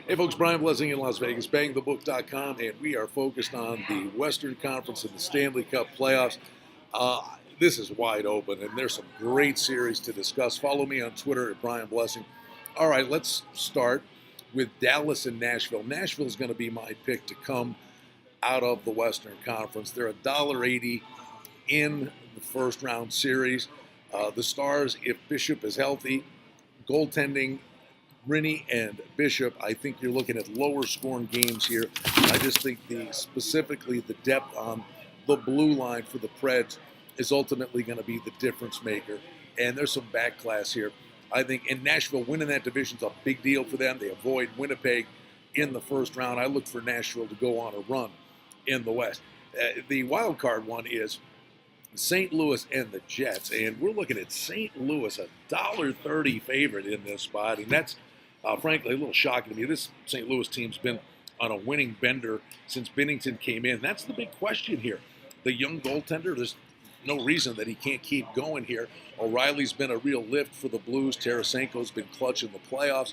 Hey folks, Brian Blessing in Las Vegas, bangthebook.com, and we are focused on the Western Conference and the Stanley Cup playoffs. This is wide open, and there's some great series to discuss. Follow me on Twitter at Brian Blessing. All right, let's start with Dallas and Nashville. Nashville is going to be my pick to come out of the Western Conference. They're $1.80 in the first round series. The Stars, if Bishop is healthy, goaltending, Rinne and Bishop, I think you're looking at lower scoring games here. I just think specifically the depth on the blue line for the Preds is ultimately going to be the difference maker. And there's some back class here. I think in Nashville, winning that division is a big deal for them. They avoid Winnipeg in the first round. I look for Nashville to go on a run in the West. The wild card one is St. Louis and the Jets, and we're looking at St. Louis, $1.30 favorite in this spot, and that's frankly a little shocking to me. This St. Louis team's been on a winning bender since Binnington came in. That's the big question here. The young goaltender, there's no reason that he can't keep going here. O'Reilly's been a real lift for the Blues. Tarasenko's been clutch in the playoffs.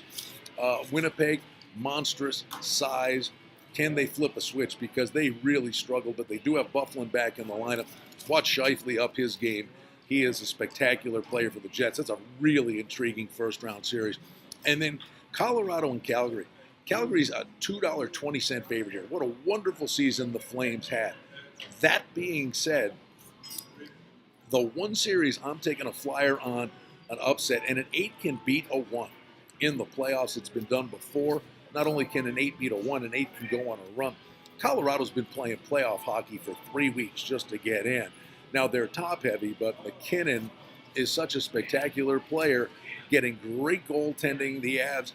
Winnipeg, monstrous size. Can they flip a switch? Because they really struggle, but they do have Bufflin back in the lineup. Watch Scheifele up his game. He is a spectacular player for the Jets. That's a really intriguing first-round series. And then Colorado and Calgary. Calgary's a $2.20 favorite here. What a wonderful season the Flames had. That being said, the one series I'm taking a flyer on an upset, and an 8 can beat a 1 in the playoffs. It's been done before. Not only can an 8 beat a 1, an 8 can go on a run. Colorado's been playing playoff hockey for 3 weeks just to get in. Now, they're top-heavy, but McKinnon is such a spectacular player, getting great goaltending. The Avs,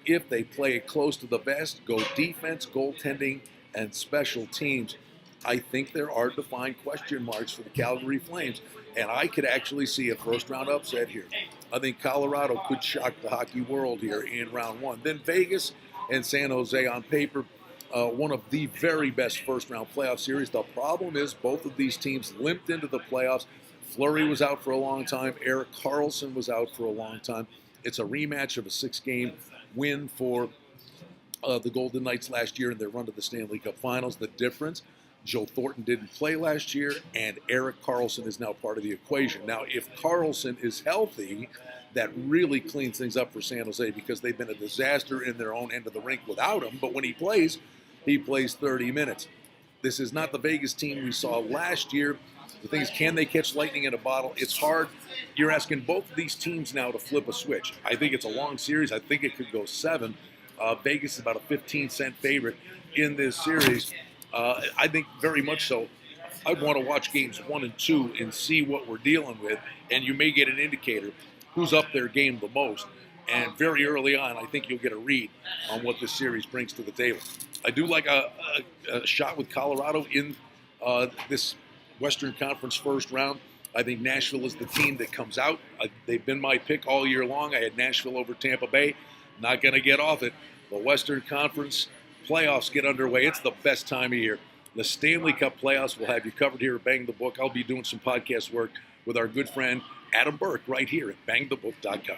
if they play it close to the vest, go defense, goaltending, and special teams. I think there are defined question marks for the Calgary Flames, and I could actually see a first-round upset here. I think Colorado could shock the hockey world here in round one. Then Vegas and San Jose on paper, one of the very best first-round playoff series. The problem is both of these teams limped into the playoffs. Fleury was out for a long time. Erik Karlsson was out for a long time. It's a rematch of a 6-game win for the Golden Knights last year in their run to the Stanley Cup Finals. The difference, Joe Thornton didn't play last year, and Erik Karlsson is now part of the equation. Now, if Karlsson is healthy, that really cleans things up for San Jose because they've been a disaster in their own end of the rink without him. But when he plays 30 minutes. This is not the Vegas team we saw last year. The thing is, can they catch lightning in a bottle? It's hard. You're asking both of these teams now to flip a switch. I think it's a long series. I think it could go 7. Vegas is about a 15-cent favorite in this series. I think very much so. I'd want to watch games 1 and 2 and see what we're dealing with, and you may get an indicator who's up their game the most. And very early on, I think you'll get a read on what this series brings to the table. I do like a shot with Colorado in this Western Conference first round. I think Nashville is the team that comes out. They've been my pick all year long. I had Nashville over Tampa Bay. Not going to get off it. The Western Conference playoffs get underway. It's the best time of year. The Stanley Cup playoffs will have you covered here at Bang the Book. I'll be doing some podcast work with our good friend Adam Burke right here at bangthebook.com.